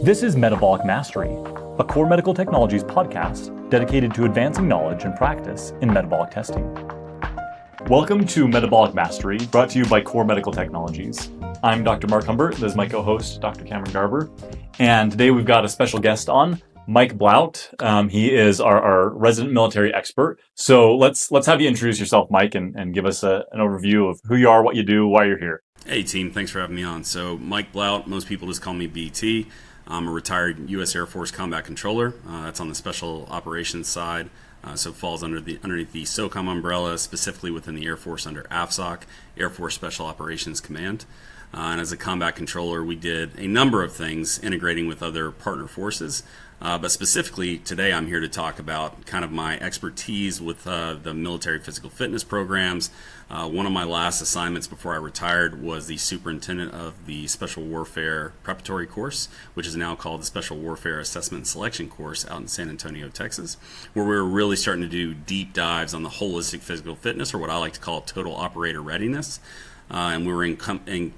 This is Metabolic Mastery, a KORR Medical Technologies podcast dedicated to advancing knowledge and practice in metabolic testing. Welcome to Metabolic Mastery, brought to you by KORR Medical Technologies. I'm Dr. Marc Humbert. This is my co-host, Dr. Cameron Garber. And today we've got a special guest on, Mike Blout. He is our resident military expert. So let's have you introduce yourself, Mike, and give us an overview of who you are, what you do, why you're here. Hey team, thanks for having me on. So Mike Blout, most people just call me BT. I'm a retired U.S. Air Force combat controller. That's on the special operations side. So it falls underneath the SOCOM umbrella, specifically within the Air Force under AFSOC, Air Force Special Operations Command. And as a combat controller, we did a number of things integrating with other partner forces. But specifically today, I'm here to talk about kind of my expertise with the military physical fitness programs. One of my last assignments before I retired was the superintendent of the Special Warfare Preparatory Course, which is now called the Special Warfare Assessment and Selection Course out in San Antonio, Texas, where we were really starting to do deep dives on the holistic physical fitness, or what I like to call total operator readiness. And we were encompassing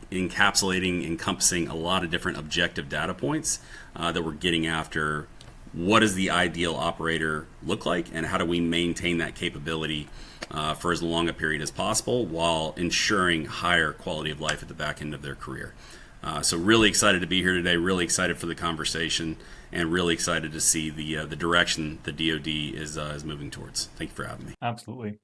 a lot of different objective data points that we're getting after what does the ideal operator look like, and how do we maintain that capability for as long a period as possible while ensuring higher quality of life at the back end of their career. So really excited to be here today, really excited for the conversation, and really excited to see the direction the DoD is moving towards. Thank you for having me. Absolutely.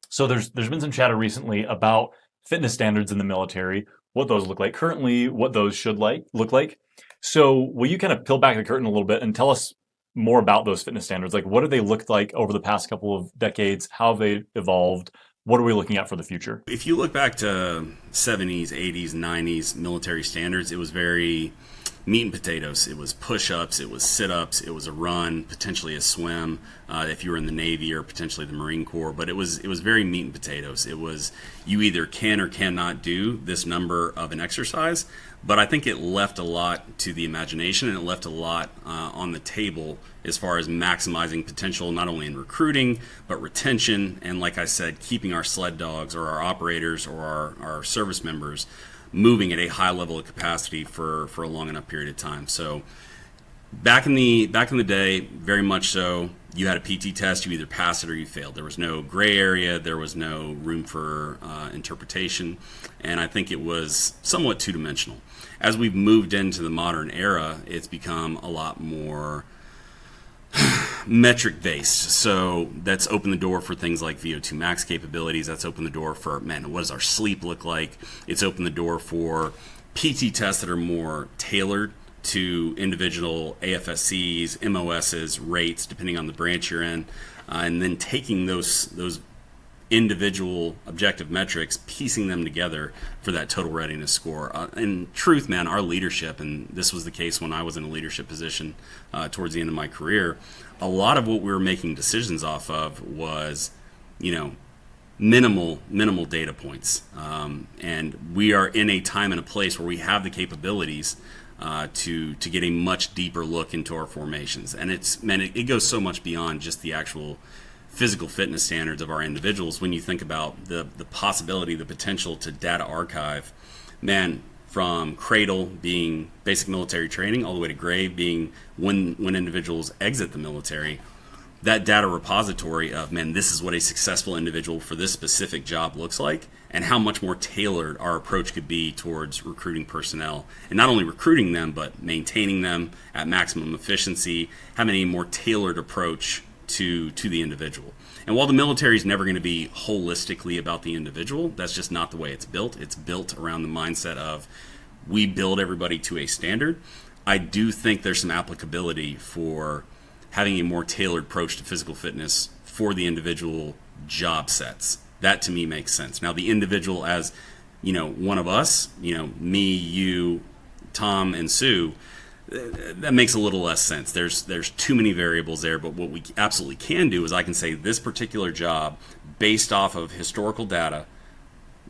So there's been some chatter recently about fitness standards in the military, what those look like currently, what those should look like. So will you kind of peel back the curtain a little bit and tell us more about those fitness standards? Like, what do they look like over the past couple of decades? How have they evolved? What are we looking at for the future? If you look back to 70s, 80s, 90s military standards, it was very meat and potatoes. It was push-ups, it was sit-ups, it was a run, potentially a swim, if you were in the Navy or potentially the Marine Corps. But it was very meat and potatoes. It was you either can or cannot do this number of an exercise. But I think it left a lot to the imagination, and it left a lot on the table as far as maximizing potential, not only in recruiting, but retention, and like I said, keeping our sled dogs or our operators or our service members moving at a high level of capacity for a long enough period of time. So back in the day, very much so, you had a PT test, you either passed it or you failed. There was no gray area, there was no room for interpretation, and I think it was somewhat two-dimensional. As we've moved into the modern era, it's become a lot more metric based. So that's opened the door for things like VO2 max capabilities. That's opened the door for, what does our sleep look like? It's opened the door for PT tests that are more tailored to individual AFSCs, MOSs, rates, depending on the branch you're in, and then taking those individual objective metrics, piecing them together for that total readiness score. In truth, man, our leadership, and this was the case when I was in a leadership position towards the end of my career, a lot of what we were making decisions off of was, minimal data points. And we are in a time and a place where we have the capabilities to get a much deeper look into our formations. And it goes so much beyond just the actual physical fitness standards of our individuals. When you think about the possibility, the potential to data archive, from cradle being basic military training all the way to grave being when individuals exit the military, that data repository of, this is what a successful individual for this specific job looks like, and how much more tailored our approach could be towards recruiting personnel, and not only recruiting them, but maintaining them at maximum efficiency, having a more tailored approach to the individual. And while the military is never going to be holistically about the individual, that's just not the way it's built. It's built around the mindset of we build everybody to a standard. I do think there's some applicability for having a more tailored approach to physical fitness for the individual job sets. That to me makes sense. Now the individual as, one of us, me, you, Tom, and Sue, that makes a little less sense. There's too many variables there, but what we absolutely can do is I can say this particular job, based off of historical data,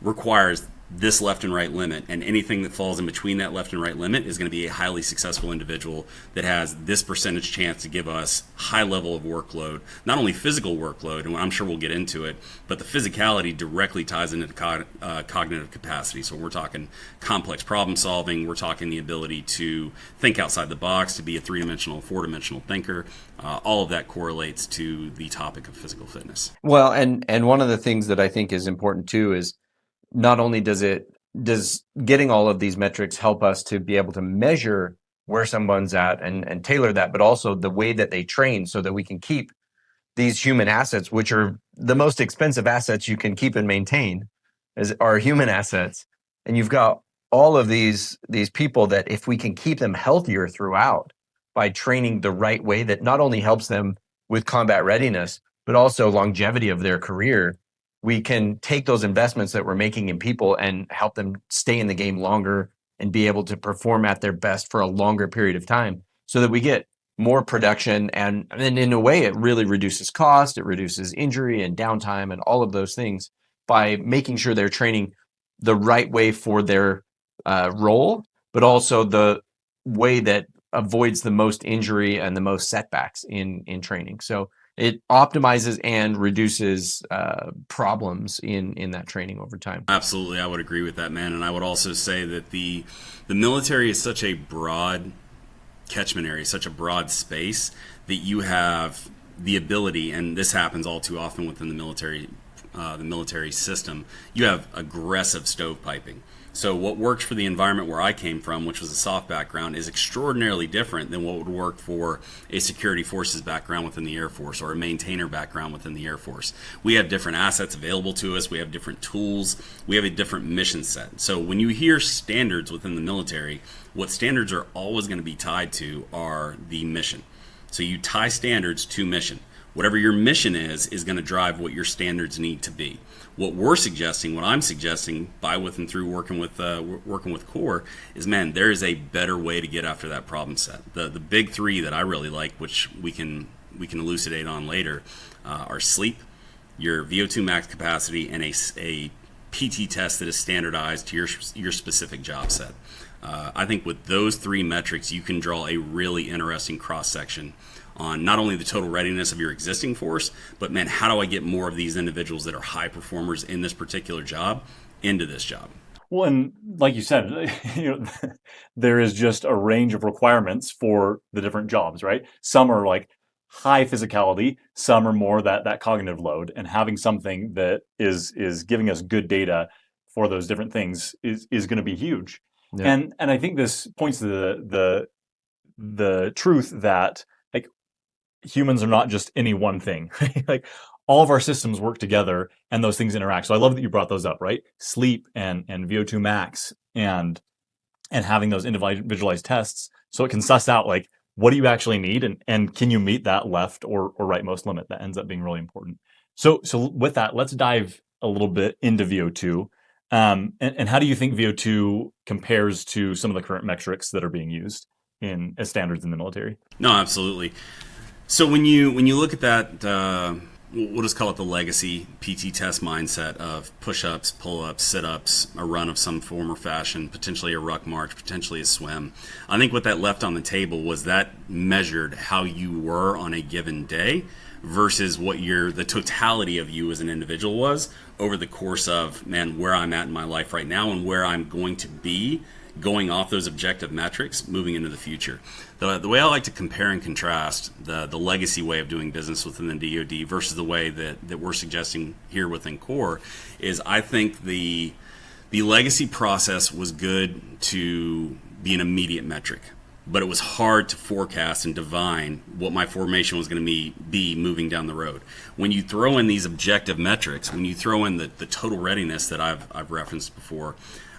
requires this left and right limit, and anything that falls in between that left and right limit is going to be a highly successful individual that has this percentage chance to give us high level of workload, not only physical workload, and I'm sure we'll get into it, but the physicality directly ties into cognitive capacity. So we're talking complex problem solving, we're talking the ability to think outside the box, to be a three-dimensional, four-dimensional thinker. All of that correlates to the topic of physical fitness. Well, and one of the things that I think is important too is not only does getting all of these metrics help us to be able to measure where someone's at and tailor that, but also the way that they train so that we can keep these human assets, which are the most expensive assets you can keep and maintain, are human assets. And you've got all of these people that if we can keep them healthier throughout by training the right way, that not only helps them with combat readiness, but also longevity of their career, we can take those investments that we're making in people and help them stay in the game longer and be able to perform at their best for a longer period of time so that we get more production. And in a way, it really reduces cost, it reduces injury and downtime and all of those things by making sure they're training the right way for their role, but also the way that avoids the most injury and the most setbacks in training. So it optimizes and reduces problems in that training over time. Absolutely, I would agree with that, man. And I would also say that the military is such a broad catchment area, such a broad space, that you have the ability, and this happens all too often within the military system, you have aggressive stovepiping. So what works for the environment where I came from, which was a soft background, is extraordinarily different than what would work for a security forces background within the Air Force or a maintainer background within the Air Force. We have different assets available to us. We have different tools. We have a different mission set. So when you hear standards within the military, what standards are always going to be tied to are the mission. So you tie standards to mission. Whatever your mission is going to drive what your standards need to be. What we're suggesting, what I'm suggesting by with and through working with KORR is, man, there is a better way to get after that problem set. The big three that I really like, which we can elucidate on later, are sleep, your VO2 max capacity, and a PT test that is standardized to your specific job set. I think with those three metrics, you can draw a really interesting cross-section on not only the total readiness of your existing force, but man, how do I get more of these individuals that are high performers in this particular job into this job? Well, and like you said, there is just a range of requirements for the different jobs, right? Some are like high physicality, some are more that cognitive load, and having something that is giving us good data for those different things is going to be huge. Yeah. And I think this points to the truth that like humans are not just any one thing. Like all of our systems work together and those things interact. So I love that you brought those up, right? Sleep and VO2 max and having those individualized tests so it can suss out like what do you actually need and can you meet that left or rightmost limit. That ends up being really important. So with that, let's dive a little bit into VO2. And how do you think VO2 compares to some of the current metrics that are being used as standards in the military? No, absolutely. So when you look at that, we'll just call it the legacy PT test mindset of push-ups, pull-ups, sit-ups, a run of some form or fashion, potentially a ruck march, potentially a swim. I think what that left on the table was that measured how you were on a given day versus what the totality of you as an individual was over the course of, man, where I'm at in my life right now and where I'm going to be going off those objective metrics moving into the future. The way I like to compare and contrast the legacy way of doing business within the DoD versus the way that we're suggesting here within KORR is I think the legacy process was good to be an immediate metric, but it was hard to forecast and divine what my formation was going to be moving down the road. When you throw in these objective metrics, when you throw in the total readiness that I've referenced before,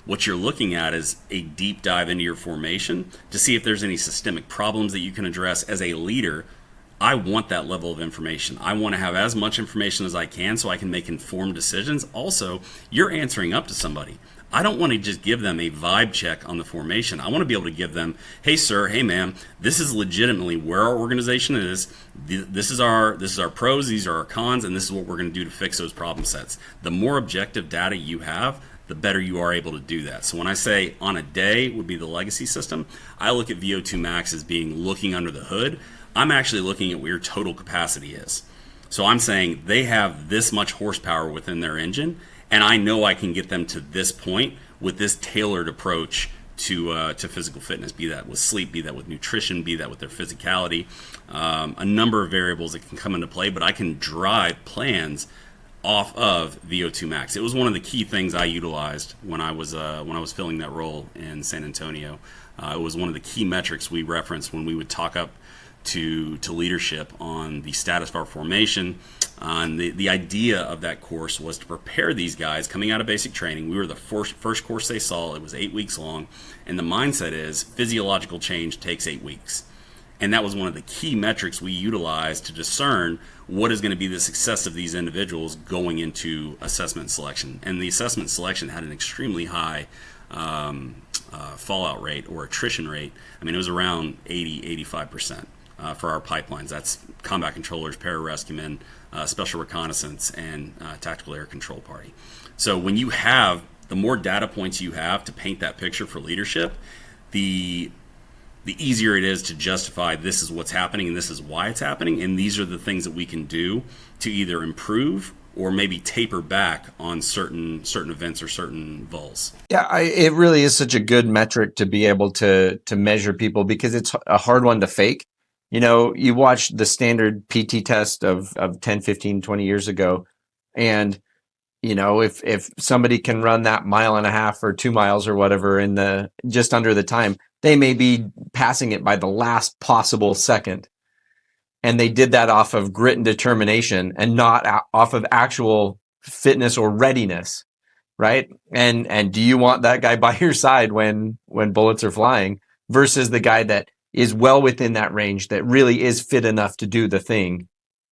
what you're looking at is a deep dive into your formation to see if there's any systemic problems that you can address. As a leader, I want that level of information. I want to have as much information as I can so I can make informed decisions. Also, you're answering up to somebody. I don't want to just give them a vibe check on the formation. I want to be able to give them, hey sir, hey ma'am, this is legitimately where our organization is. This is our pros, these are our cons, and this is what we're going to do to fix those problem sets. The more objective data you have, the better you are able to do that. So when I say on a day would be the legacy system, I look at VO2 max as being looking under the hood. I'm actually looking at where your total capacity is. So I'm saying they have this much horsepower within their engine, and I know I can get them to this point with this tailored approach to physical fitness, be that with sleep, be that with nutrition, be that with their physicality, a number of variables that can come into play, but I can drive plans off of VO2 max. It was one of the key things I utilized when I was filling that role in San Antonio. It was one of the key metrics we referenced when we would talk up to leadership on the status of our formation. The idea of that course was to prepare these guys coming out of basic training. We were the first course they saw. It was 8 weeks long. And the mindset is physiological change takes 8 weeks. And that was one of the key metrics we utilized to discern what is going to be the success of these individuals going into assessment selection. And the assessment selection had an extremely high fallout rate or attrition rate. I mean, it was around 80-85%. For our pipelines. That's combat controllers, pararescuemen, special reconnaissance, and tactical air control party. So when you have, the more data points you have to paint that picture for leadership, the easier it is to justify this is what's happening and this is why it's happening, and these are the things that we can do to either improve or maybe taper back on certain events or certain vols. Yeah, it really is such a good metric to be able to measure people, because it's a hard one to fake. You know, you watch the standard PT test of 10, 15, 20 years ago, and, you know, if somebody can run that 1.5 miles or 2 miles or whatever in the just under the time, they may be passing it by the last possible second. And they did that off of grit and determination and not off of actual fitness or readiness, right? And do you want that guy by your side when bullets are flying versus the guy that is well within that range, that really is fit enough to do the thing?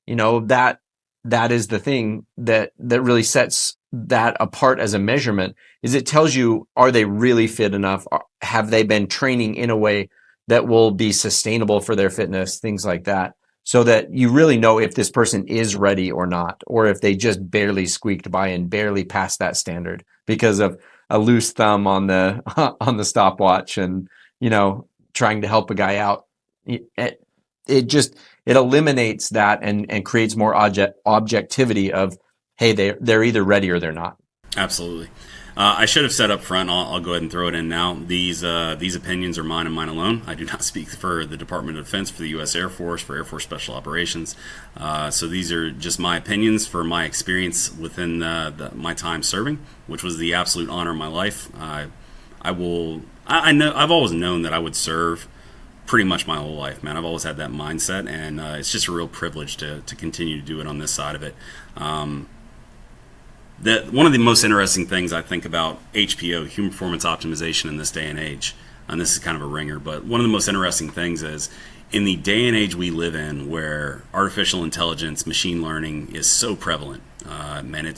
You know, that is the thing that really sets that apart as a measurement, is it tells you, are they really fit enough? Have they been training in a way that will be sustainable for their fitness, things like that, so that you really know if this person is ready or not, or if they just barely squeaked by and barely passed that standard because of a loose thumb on the on the stopwatch and, you know, trying to help a guy out. It eliminates that and creates more objectivity of, hey, they're either ready or they're not. Absolutely. I should have said up front, I'll go ahead and throw it in now. These opinions are mine and mine alone. I do not speak for the Department of Defense, for the U.S. Air Force, for Air Force Special Operations. So these are just my opinions for my experience within my time serving, which was the absolute honor of my life. I've always known that I would serve pretty much my whole life, man. I've always had that mindset, and it's just a real privilege to continue to do it on this side of it. One of the most interesting things I think about HPO, human performance optimization, in this day and age, and this is kind of a ringer, but one of the most interesting things is, in the day and age we live in, where artificial intelligence, machine learning is so prevalent, man,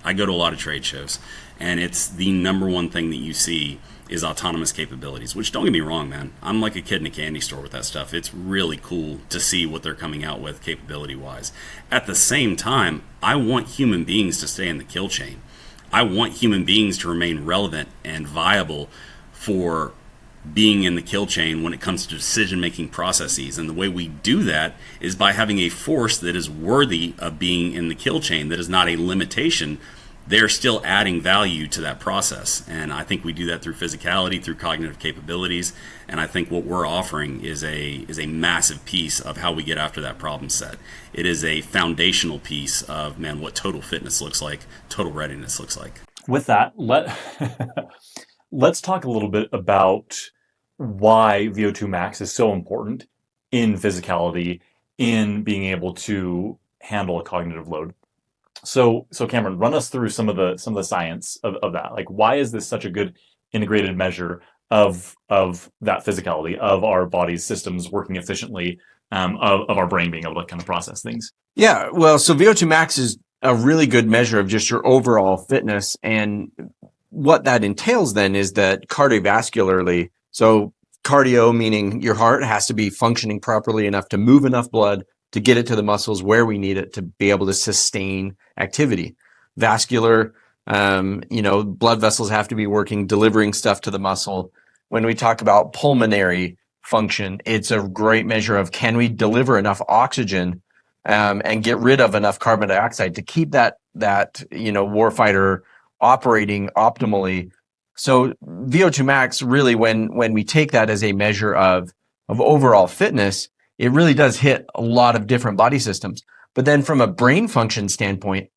I go to a lot of trade shows, and it's the number one thing that you see is autonomous capabilities, which, don't get me wrong, man, I'm like a kid in a candy store with that stuff. It's really cool to see what they're coming out with capability-wise. At the same time, I want human beings to stay in the kill chain. I want human beings to remain relevant and viable for being in the kill chain when it comes to decision-making processes. And the way we do that is by having a force that is worthy of being in the kill chain, that is not a limitation. They're still adding value to that process. And I think we do that through physicality, through cognitive capabilities. And I think what we're offering is a massive piece of how we get after that problem set. It is a foundational piece of, man, what total fitness looks like, total readiness looks like. With that, let's talk a little bit about why VO2 max is so important in physicality, in being able to handle a cognitive load. So Cameron, run us through some of the science of that. Like, why is this such a good integrated measure of that physicality, of our body's systems working efficiently, of our brain being able to kind of process things? Yeah, well, so VO2 max is a really good measure of just your overall fitness. And what that entails then is that cardiovascularly, so cardio meaning your heart has to be functioning properly enough to move enough blood to get it to the muscles where we need it to be able to sustain activity. Vascular Blood vessels have to be working, delivering stuff to the muscle. When we talk about pulmonary function, it's a great measure of, can we deliver enough oxygen and get rid of enough carbon dioxide to keep that warfighter operating optimally. So VO2 max, really, when we take that as a measure of overall fitness, it really does hit a lot of different body systems. But then from a brain function standpoint,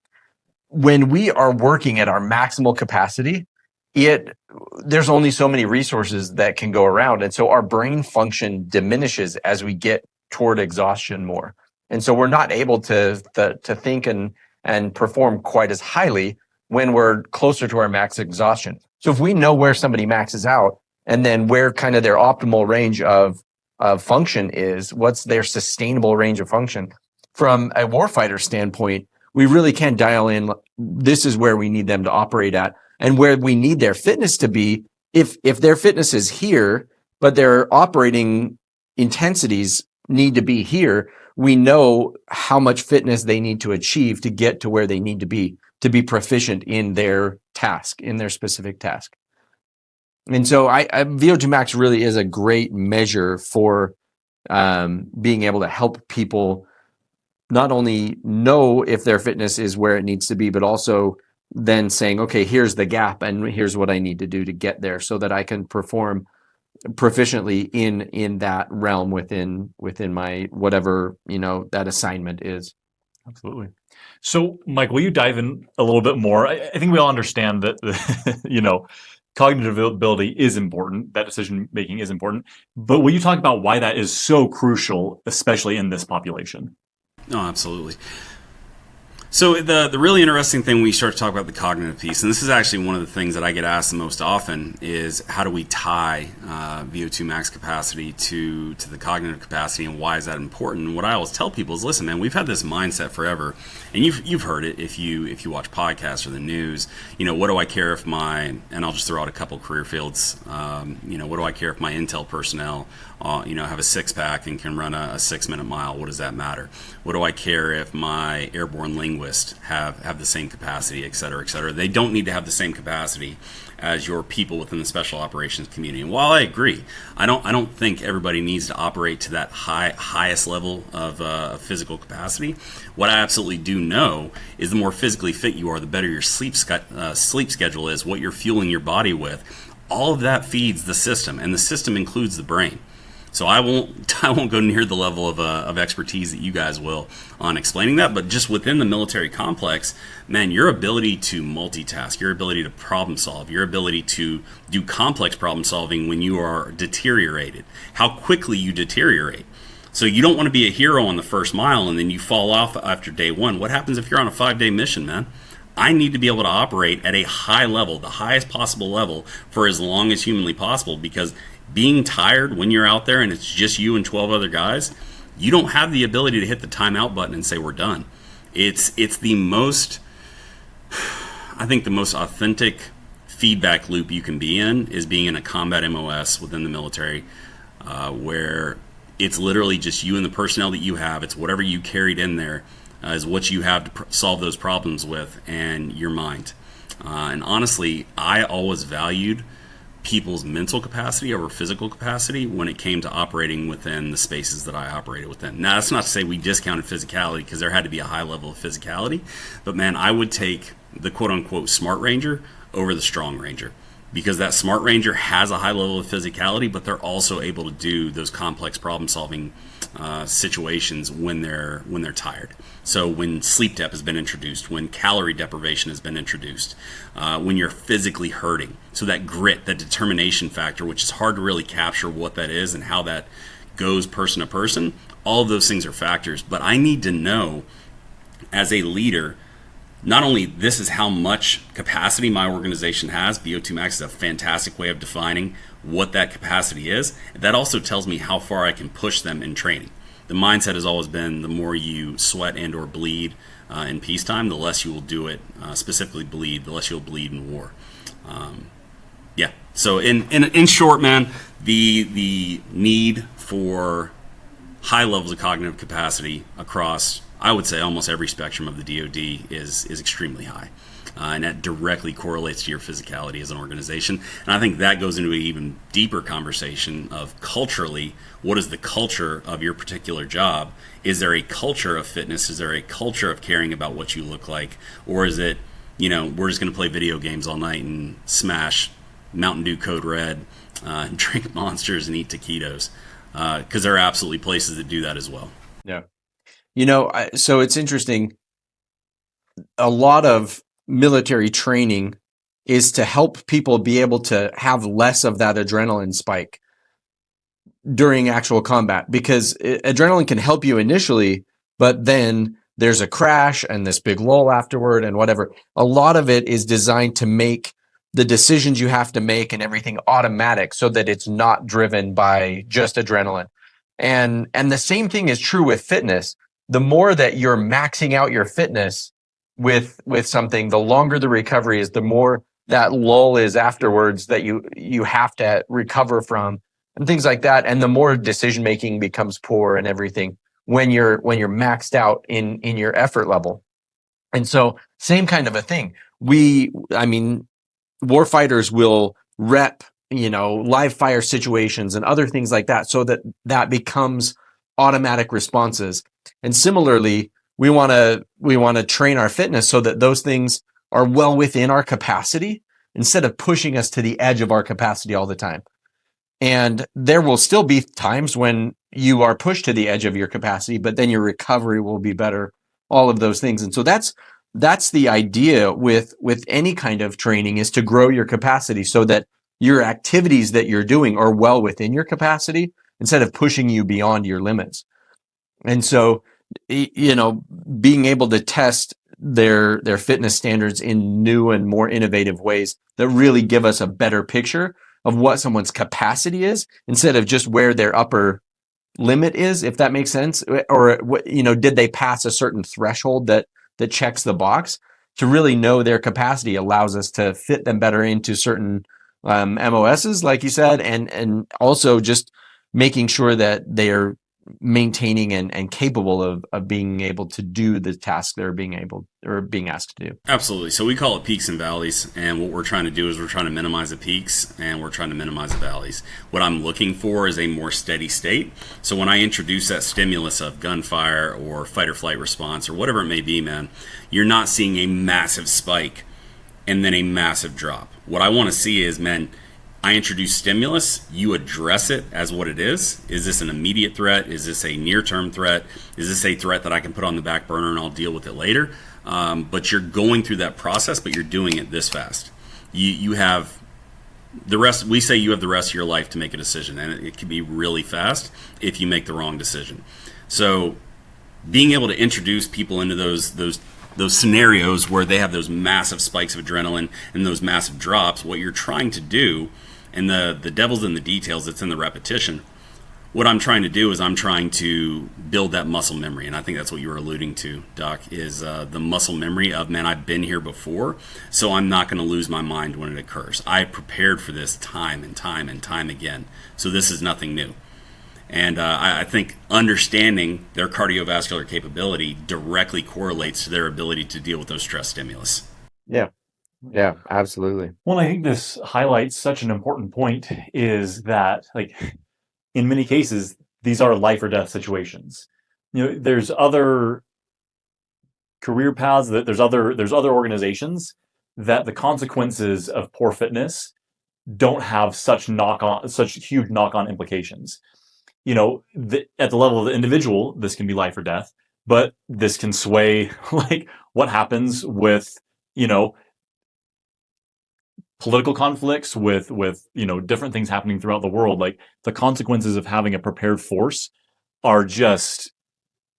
when we are working at our maximal capacity, there's only so many resources that can go around. And so our brain function diminishes as we get toward exhaustion more. And so we're not able to think and perform quite as highly when we're closer to our max exhaustion. So if we know where somebody maxes out and then where kind of their optimal range of function is, what's their sustainable range of function, from a warfighter standpoint, we really can dial in, this is where we need them to operate at and where we need their fitness to be. If their fitness is here, but their operating intensities need to be here, we know how much fitness they need to achieve to get to where they need to be proficient in their task, in their specific task. And so VO2 max really is a great measure for being able to help people not only know if their fitness is where it needs to be, but also then saying, okay, here's the gap and here's what I need to do to get there so that I can perform proficiently in that realm within my whatever, that assignment is. Absolutely. So, Mike, will you dive in a little bit more? I think we all understand that, cognitive ability is important, that decision making is important, but will you talk about why that is so crucial, especially in this population? No, absolutely. So the really interesting thing when we start to talk about the cognitive piece, and this is actually one of the things that I get asked the most often, is how do we tie VO2 max capacity to the cognitive capacity, and why is that important? And what I always tell people is, listen, man, we've had this mindset forever, and you've heard it if you watch podcasts or the news. What do I care if and I'll just throw out a couple career fields. What do I care if my intel personnel have a six-pack and can run a 6-minute mile? What does that matter? What do I care if my airborne linguists have the same capacity, et cetera, et cetera? They don't need to have the same capacity as your people within the special operations community. And while I agree, I don't think everybody needs to operate to that highest level of physical capacity. What I absolutely do know is the more physically fit you are, the better your sleep schedule is, what you're fueling your body with. All of that feeds the system, and the system includes the brain. So I won't go near the level of expertise that you guys will on explaining that, but just within the military complex, man, your ability to multitask, your ability to problem solve, your ability to do complex problem solving when you are deteriorated, how quickly you deteriorate. So you don't want to be a hero on the first mile and then you fall off after day one. What happens if you're on a 5-day mission, man? I need to be able to operate at a high level, the highest possible level, for as long as humanly possible, because being tired when you're out there and it's just you and 12 other guys, you don't have the ability to hit the timeout button and say we're done. It's the most authentic feedback loop you can be in is being in a combat MOS within the military, where it's literally just you and the personnel that you have. It's whatever you carried in there is what you have to solve those problems with, and your mind. And honestly, I always valued people's mental capacity over physical capacity when it came to operating within the spaces that I operated within. Now, that's not to say we discounted physicality, because there had to be a high level of physicality. But man, I would take the quote-unquote smart ranger over the strong ranger, because that smart ranger has a high level of physicality, but they're also able to do those complex problem-solving situations when they're tired. So when sleep dep has been introduced, when calorie deprivation has been introduced, when you're physically hurting. So that grit, that determination factor, which is hard to really capture what that is and how that goes person to person, all of those things are factors. But I need to know, as a leader, not only this is how much capacity my organization has. VO2 max is a fantastic way of defining what that capacity is. That also tells me how far I can push them in training. The mindset has always been, the more you sweat and or bleed in peacetime, the less you will do it, specifically bleed, the less you'll bleed in war. So in short, man, the need for high levels of cognitive capacity across, I would say, almost every spectrum of the DoD is extremely high. And that directly correlates to your physicality as an organization. And I think that goes into an even deeper conversation of culturally, what is the culture of your particular job? Is there a culture of fitness? Is there a culture of caring about what you look like? Or is it, we're just going to play video games all night and smash Mountain Dew Code Red, and drink Monsters and eat taquitos? Because there are absolutely places that do that as well. Yeah. So it's interesting. A lot of military training is to help people be able to have less of that adrenaline spike during actual combat, because adrenaline can help you initially, but then there's a crash and this big lull afterward and whatever. A lot of it is designed to make the decisions you have to make and everything automatic so that it's not driven by just adrenaline. And the same thing is true with fitness. The more that you're maxing out your fitness with something, the longer the recovery is, the more that lull is afterwards that you have to recover from and things like that. And the more decision making becomes poor and everything when you're maxed out in your effort level. And so same kind of a thing. Warfighters will rep, live fire situations and other things like that so that becomes automatic responses. And similarly, we want to train our fitness so that those things are well within our capacity instead of pushing us to the edge of our capacity all the time. And there will still be times when you are pushed to the edge of your capacity, but then your recovery will be better, all of those things. And so that's the idea with any kind of training, is to grow your capacity so that your activities that you're doing are well within your capacity instead of pushing you beyond your limits. And so, being able to test their fitness standards in new and more innovative ways that really give us a better picture of what someone's capacity is instead of just where their upper limit is, if that makes sense. Or, did they pass a certain threshold that checks the box? To really know their capacity allows us to fit them better into certain MOSs, like you said, and also just making sure that they are maintaining and capable of being able to do the tasks they're being asked to do. Absolutely. So we call it peaks and valleys, and what we're trying to do is we're trying to minimize the peaks and we're trying to minimize the valleys. What I'm looking for is a more steady state. So when I introduce that stimulus of gunfire or fight or flight response or whatever it may be, man, you're not seeing a massive spike and then a massive drop. What I want to see is, man, I introduce stimulus, you address it as what it is. Is this an immediate threat? Is this a near-term threat? Is this a threat that I can put on the back burner and I'll deal with it later? But you're going through that process, but you're doing it this fast. You have the rest. We say you have the rest of your life to make a decision, and it can be really fast if you make the wrong decision. So being able to introduce people into those scenarios where they have those massive spikes of adrenaline and those massive drops, what you're trying to do, and the devil's in the details, it's in the repetition. What I'm trying to do is I'm trying to build that muscle memory, and I think that's what you were alluding to, Doc, is the muscle memory of, man, I've been here before, so I'm not going to lose my mind when it occurs. I prepared for this time and time and time again, so this is nothing new. And I think understanding their cardiovascular capability directly correlates to their ability to deal with those stress stimulus. Yeah, absolutely. Well, I think this highlights such an important point, is that, like, in many cases, these are life or death situations. There's other career paths, there's other organizations that the consequences of poor fitness don't have such huge knock-on implications. At the level of the individual, this can be life or death, but this can sway, like, what happens with, political conflicts, with different things happening throughout the world. Like, the consequences of having a prepared force are just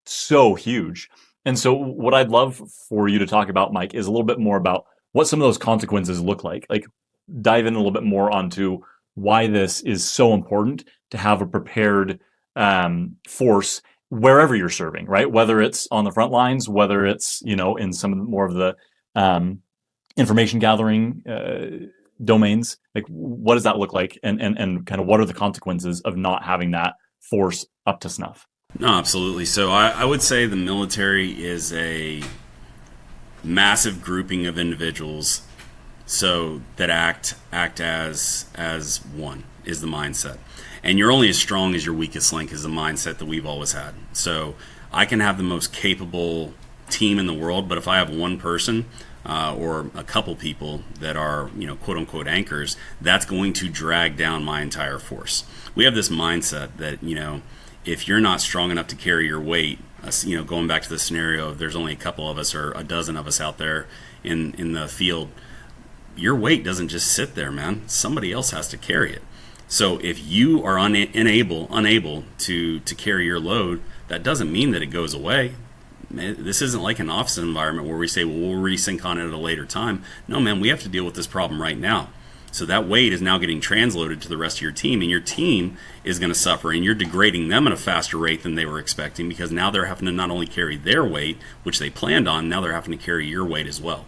so huge. And so what I'd love for you to talk about, Mike, is a little bit more about what some of those consequences look like. Like, dive in a little bit more onto why this is so important to have a prepared force wherever you're serving, right? Whether it's on the front lines, whether it's, in some more of the information gathering domains. Like, what does that look like? And kind of what are the consequences of not having that force up to snuff? No, absolutely. So I would say the military is massive grouping of individuals so that act as one is the mindset. And you're only as strong as your weakest link is the mindset that we've always had. So I can have the most capable team in the world, but if I have one person or a couple people that are, quote unquote anchors, that's going to drag down my entire force. We have this mindset that, if you're not strong enough to carry your weight, going back to the scenario, there's only a couple of us or a dozen of us out there in the field, your weight doesn't just sit there, man. Somebody else has to carry it. So if you are unable to carry your load, that doesn't mean that it goes away. This isn't like an office environment where we say, well, we'll resync on it at a later time. No, man, we have to deal with this problem right now. So that weight is now getting transloaded to the rest of your team, and your team is going to suffer, and you're degrading them at a faster rate than they were expecting, because now they're having to not only carry their weight, which they planned on, now they're having to carry your weight as well.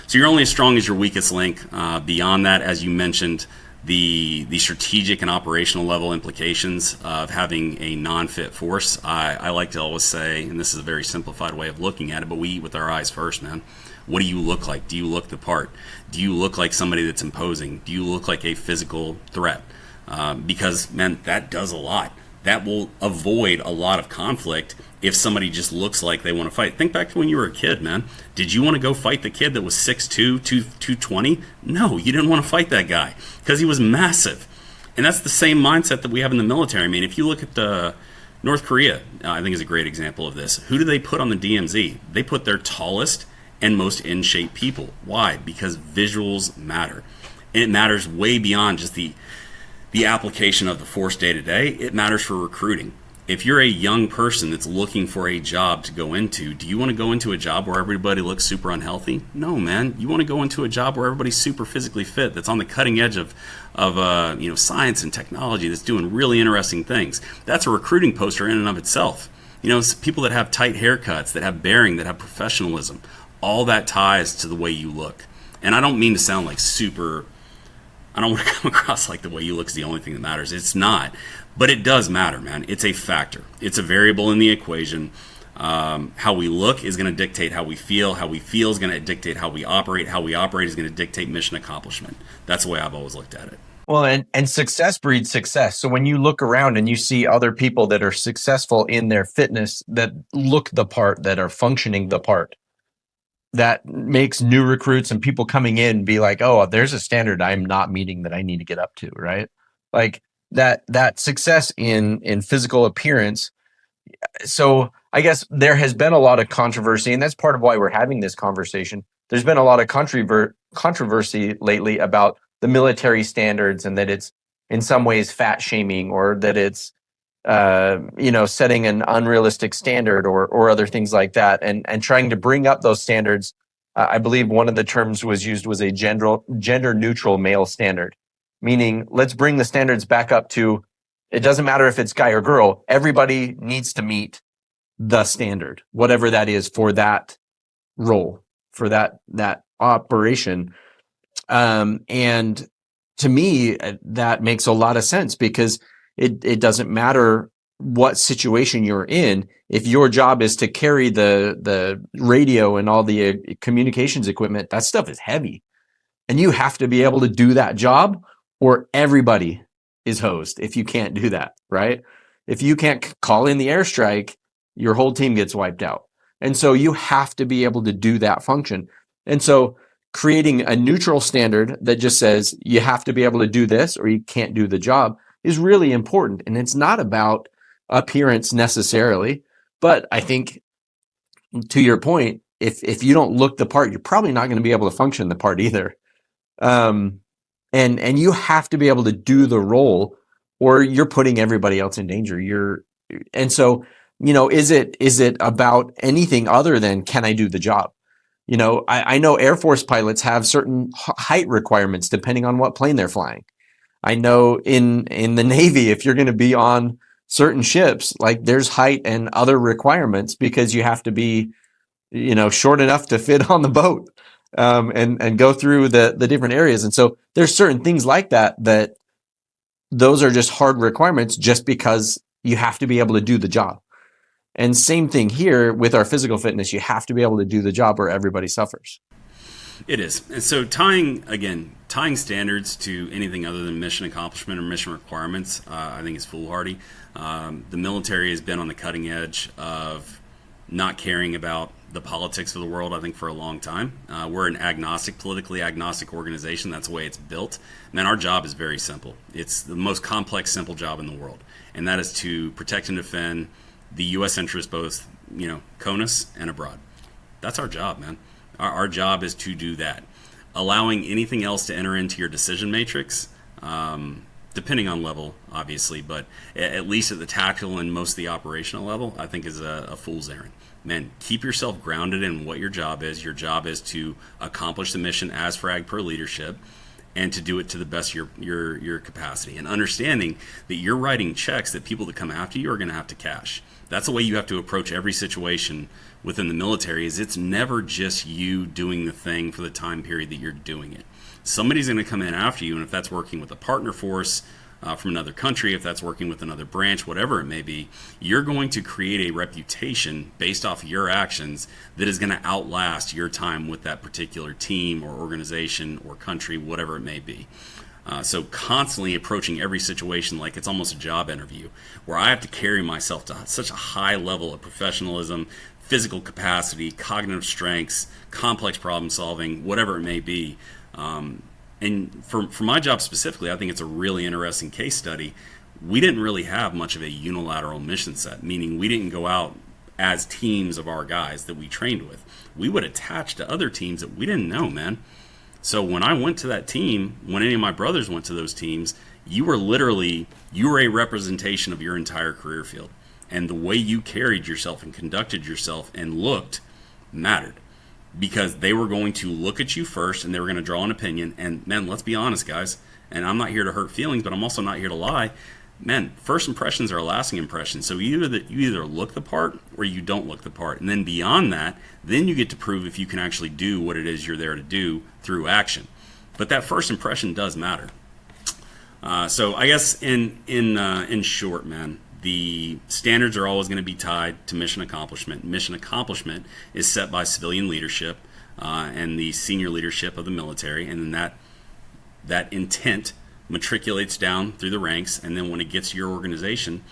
So you're only as strong as your weakest link. Beyond that, as you mentioned, the strategic and operational level implications of having a non-fit force, I like to always say, and this is a very simplified way of looking at it, but we eat with our eyes first, man. What do you look like? Do you look the part? Do you look like somebody that's imposing? Do you look like a physical threat? Because, man, that does a lot. That will avoid a lot of conflict if somebody just looks like they want to fight. Think back to when you were a kid, man. Did you want to go fight the kid that was 6'2", 220? No, you didn't want to fight that guy because he was massive. And that's the same mindset that we have in the military. I mean, if you look at North Korea, I think is a great example of this. Who do they put on the DMZ? They put their tallest and most in-shape people. Why? Because visuals matter. And it matters way beyond just the application of the force day to day. It matters for recruiting. If you're a young person that's looking for a job to go into, do you want to go into a job where everybody looks super unhealthy? No, man. You want to go into a job where everybody's super physically fit, that's on the cutting edge of science and technology, that's doing really interesting things. That's a recruiting poster in and of itself. People that have tight haircuts, that have bearing, that have professionalism, all that ties to the way you look. And I don't mean to sound like I don't want to come across like the way you look is the only thing that matters. It's not. But it does matter, man. It's a factor. It's a variable in the equation. How we look is going to dictate how we feel. How we feel is going to dictate how we operate. How we operate is going to dictate mission accomplishment. That's the way I've always looked at it. Well, and success breeds success. So when you look around and you see other people that are successful in their fitness, that look the part, that are functioning the part, that makes new recruits and people coming in be like, oh, there's a standard I'm not meeting that I need to get up to, right? Like that success in physical appearance. So I guess there has been a lot of controversy, and that's part of why we're having this conversation. There's been a lot of controversy lately about the military standards, and that it's in some ways fat shaming, or that it's setting an unrealistic standard, or other things like that, and trying to bring up those standards. I believe one of the terms was used was a gender neutral male standard, meaning let's bring the standards back up to, it doesn't matter if it's guy or girl, everybody needs to meet the standard, whatever that is for that role, for that operation. And to me, that makes a lot of sense, because it doesn't matter what situation you're in. If your job is to carry the radio and all the communications equipment, that stuff is heavy. And you have to be able to do that job, or everybody is hosed if you can't do that, right? If you can't call in the airstrike, your whole team gets wiped out. And so you have to be able to do that function. And so creating a neutral standard that just says you have to be able to do this or you can't do the job is really important. And it's not about appearance necessarily, but I think, to your point, if you don't look the part, you're probably not going to be able to function the part either. And you have to be able to do the role, or you're putting everybody else in danger. And so, is it about anything other than, can I do the job? I know Air Force pilots have certain height requirements depending on what plane they're flying. I know in the Navy, if you're going to be on certain ships, like there's height and other requirements, because you have to be, short enough to fit on the boat, and go through the different areas. And so there's certain things like that those are just hard requirements, just because you have to be able to do the job. And same thing here with our physical fitness. You have to be able to do the job or everybody suffers. It is. And so tying standards to anything other than mission accomplishment or mission requirements, I think is foolhardy. The military has been on the cutting edge of not caring about the politics of the world, I think, for a long time. We're an politically agnostic organization. That's the way it's built. Man, our job is very simple. It's the most complex, simple job in the world. And that is to protect and defend the U.S. interest, both, CONUS and abroad. That's our job, man. Our job is to do that. Allowing anything else to enter into your decision matrix, depending on level, obviously, but at least at the tactical and most of the operational level, I think is a fool's errand. Man, keep yourself grounded in what your job is. Your job is to accomplish the mission as frag per leadership and to do it to the best of your capacity. And understanding that you're writing checks that people that come after you are going to have to cash. That's the way you have to approach every situation within the military. Is it's never just you doing the thing for the time period that you're doing it. Somebody's going to come in after you, and if that's working with a partner force from another country, if that's working with another branch, whatever it may be, you're going to create a reputation based off of your actions that is going to outlast your time with that particular team or organization or country, whatever it may be. So constantly approaching every situation like it's almost a job interview, where I have to carry myself to such a high level of professionalism, physical capacity, cognitive strengths, complex problem solving, whatever it may be. And for my job specifically, I think it's a really interesting case study. We didn't really have much of a unilateral mission set, meaning we didn't go out as teams of our guys that we trained with. We would attach to other teams that we didn't know, man. So when I went to that team, when any of my brothers went to those teams, you were a representation of your entire career field. And the way you carried yourself and conducted yourself and looked mattered. Because they were going to look at you first and they were going to draw an opinion. And man, let's be honest, guys. And I'm not here to hurt feelings, but I'm also not here to lie. Man, first impressions are a lasting impression. So you either look the part or you don't look the part. And then beyond that, then you get to prove if you can actually do what it is you're there to do through action. But that first impression does matter. So I guess in short, man, the standards are always going to be tied to mission accomplishment. Mission accomplishment is set by civilian leadership and the senior leadership of the military, and then that intent matriculates down through the ranks, and then when it gets to your organization,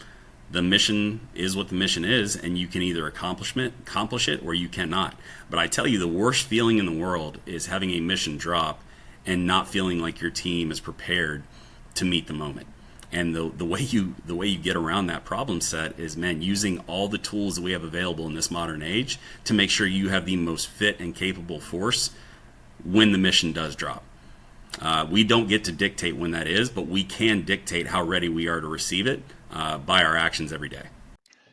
the mission is what the mission is, and you can either accomplish it or you cannot. But I tell you, the worst feeling in the world is having a mission drop and not feeling like your team is prepared to meet the moment. And the way you get around that problem set is, man, using all the tools that we have available in this modern age to make sure you have the most fit and capable force when the mission does drop. We don't get to dictate when that is, but we can dictate how ready we are to receive it by our actions every day.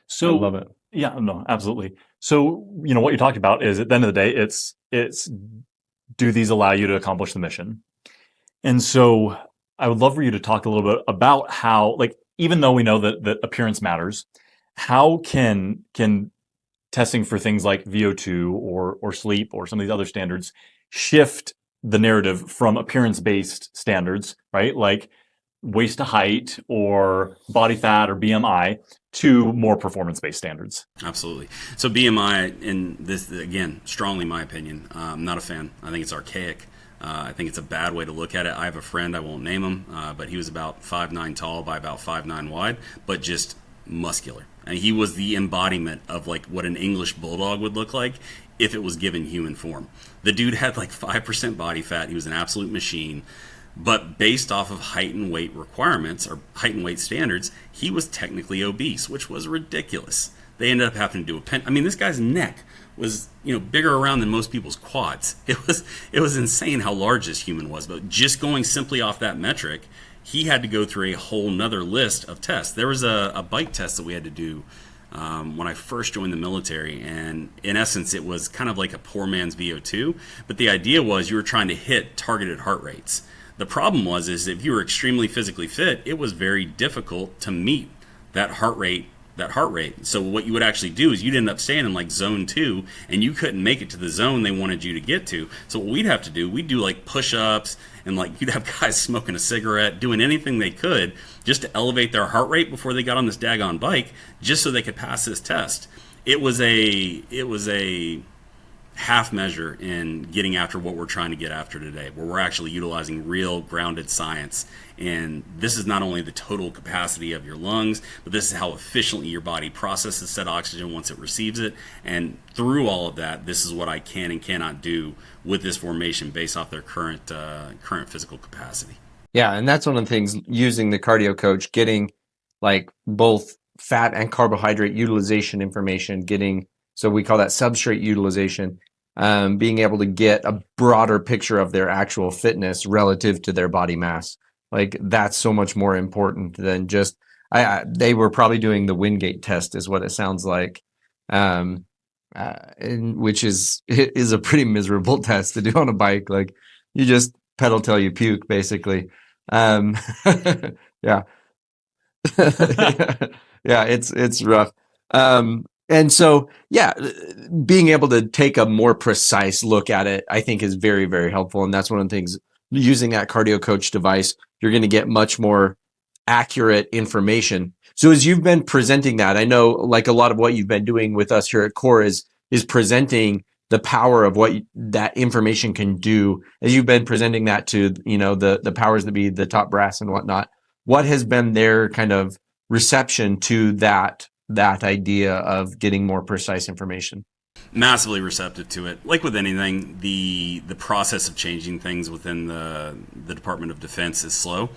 So I love it. Yeah, no, absolutely. So, what you talked about is at the end of the day, it's do these allow you to accomplish the mission? And so I would love for you to talk a little bit about how, like, even though we know that appearance matters, how can testing for things like VO2 or sleep or some of these other standards shift the narrative from appearance-based standards, right? Like waist to height or body fat or BMI to more performance-based standards. Absolutely. So BMI, and this, again, strongly my opinion, I'm not a fan. I think it's archaic. I think it's a bad way to look at it. I have a friend, I won't name him, but he was about 5'9" tall by about 5'9" wide, but just muscular. And he was the embodiment of like what an English bulldog would look like if it was given human form. The dude had like 5% body fat. He was an absolute machine. But based off of height and weight requirements or height and weight standards, he was technically obese, which was ridiculous. They ended up having to do this guy's neck was, bigger around than most people's quads. It was insane how large this human was. But just going simply off that metric, he had to go through a whole nother list of tests. There was a bike test that we had to do when I first joined the military, and in essence, it was kind of like a poor man's VO2. But the idea was you were trying to hit targeted heart rates. The problem was if you were extremely physically fit, it was very difficult to meet that heart rate heart rate. So what you would actually do is you'd end up staying in like zone 2, and you couldn't make it to the zone they wanted you to get to. So what we'd have to do, we'd do like push-ups, and like you'd have guys smoking a cigarette, doing anything they could just to elevate their heart rate before they got on this daggone bike, just so they could pass this test. It was a half measure in getting after what we're trying to get after today, where we're actually utilizing real grounded science. And this is not only the total capacity of your lungs, but this is how efficiently your body processes said oxygen once it receives it. And through all of that, this is what I can and cannot do with this formation based off their current physical capacity. Yeah, and that's one of the things, using the cardio coach, getting like both fat and carbohydrate utilization information, getting, so we call that substrate utilization, being able to get a broader picture of their actual fitness relative to their body mass. Like that's so much more important than just, they were probably doing the Wingate test is what it sounds like. And which is a pretty miserable test to do on a bike. Like you just pedal till you puke, basically. Yeah. Yeah, it's rough. And so, yeah, being able to take a more precise look at it, I think is very, very helpful. And that's one of the things, using that cardio coach device, you're going to get much more accurate information. So as you've been presenting that, I know like a lot of what you've been doing with us here at KORR is presenting the power of what that information can do. As you've been presenting that to, the powers that be, the top brass and whatnot, what has been their kind of reception to that idea of getting more precise information? Massively receptive to it. Like with anything, the process of changing things within the Department of Defense is slow.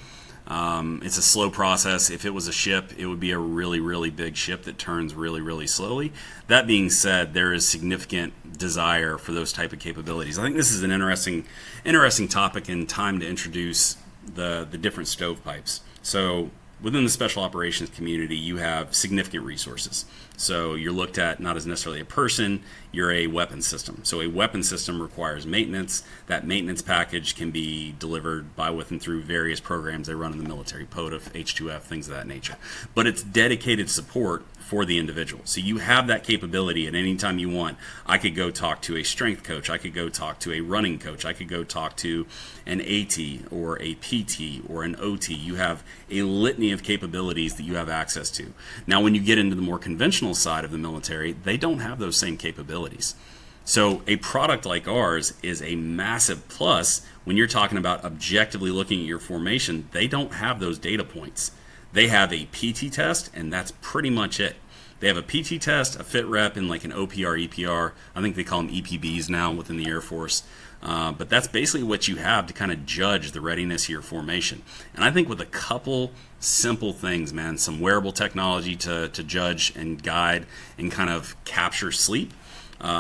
It's a slow process. If it was a ship, it would be a really, really big ship that turns really, really slowly. That being said, there is significant desire for those type of capabilities. I think this is an interesting topic and time to introduce the different stovepipes. So within the special operations community, you have significant resources. So you're looked at not as necessarily a person, you're a weapon system. So a weapon system requires maintenance. That maintenance package can be delivered by, with, and through various programs they run in the military, POTF, H2F, things of that nature. But it's dedicated support for the individual. So you have that capability at any time you want. I could go talk to a strength coach. I could go talk to a running coach. I could go talk to an AT or a PT or an OT. You have a litany of capabilities that you have access to. Now, when you get into the more conventional side of the military, they don't have those same capabilities. So a product like ours is a massive plus when you're talking about objectively looking at your formation. They don't have those data points. They have a PT test, and that's pretty much it. They have a PT test, a fit rep, and like an OPR, EPR. I think they call them EPBs now within the Air Force. But that's basically what you have to kind of judge the readiness of your formation. And I think with a couple simple things, man, some wearable technology to judge and guide and kind of capture sleep,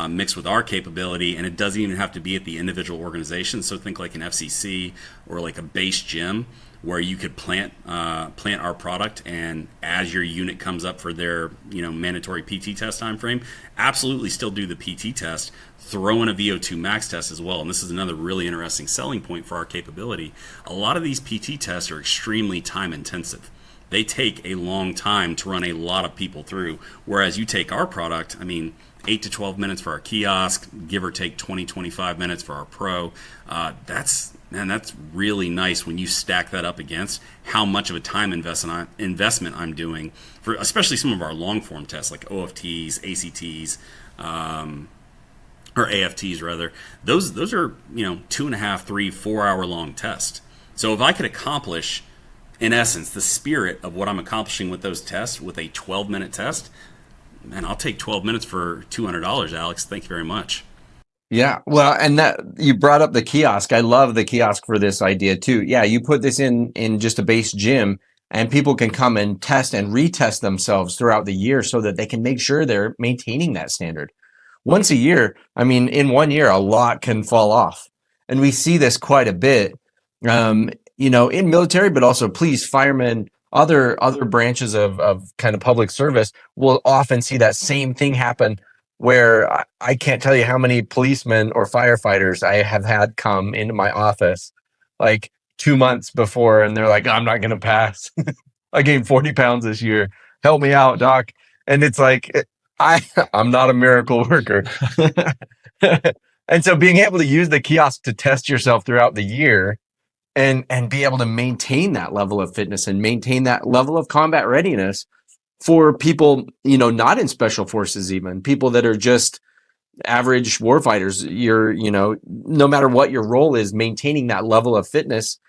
mixed with our capability, and it doesn't even have to be at the individual organization. So think like an FCC or like a base gym, where you could plant our product, and as your unit comes up for their mandatory PT test time frame, absolutely still do the PT test, throw in a VO2 max test as well. And this is another really interesting selling point for our capability. A lot of these PT tests are extremely time intensive. They take a long time to run a lot of people through, whereas you take our product, 8 to 12 minutes for our kiosk, give or take 20, 25 minutes for our pro. That's really nice when you stack that up against how much of a time investment I'm doing for especially some of our long form tests like OFTs, ACTs, or AFTs rather. Those are 2.5, 3, 4 hour long tests. So if I could accomplish, in essence, the spirit of what I'm accomplishing with those tests with a 12-minute test, man, I'll take 12 minutes for $200, Alex. Thank you very much. Yeah, well, and that you brought up the kiosk. I love the kiosk for this idea too. Yeah, you put this in just a base gym, and people can come and test and retest themselves throughout the year so that they can make sure they're maintaining that standard. Once a year, in 1 year, a lot can fall off, and we see this quite a bit, in military, but also police, firemen, other branches of kind of public service will often see that same thing happen, where I can't tell you how many policemen or firefighters I have had come into my office like 2 months before, and they're like, I'm not going to pass. I gained 40 pounds this year. Help me out, doc. And it's like, I'm not a miracle worker. And so being able to use the kiosk to test yourself throughout the year and be able to maintain that level of fitness and maintain that level of combat readiness for people, not in special forces, even people that are just average warfighters. No matter what your role is, maintaining that level of fitness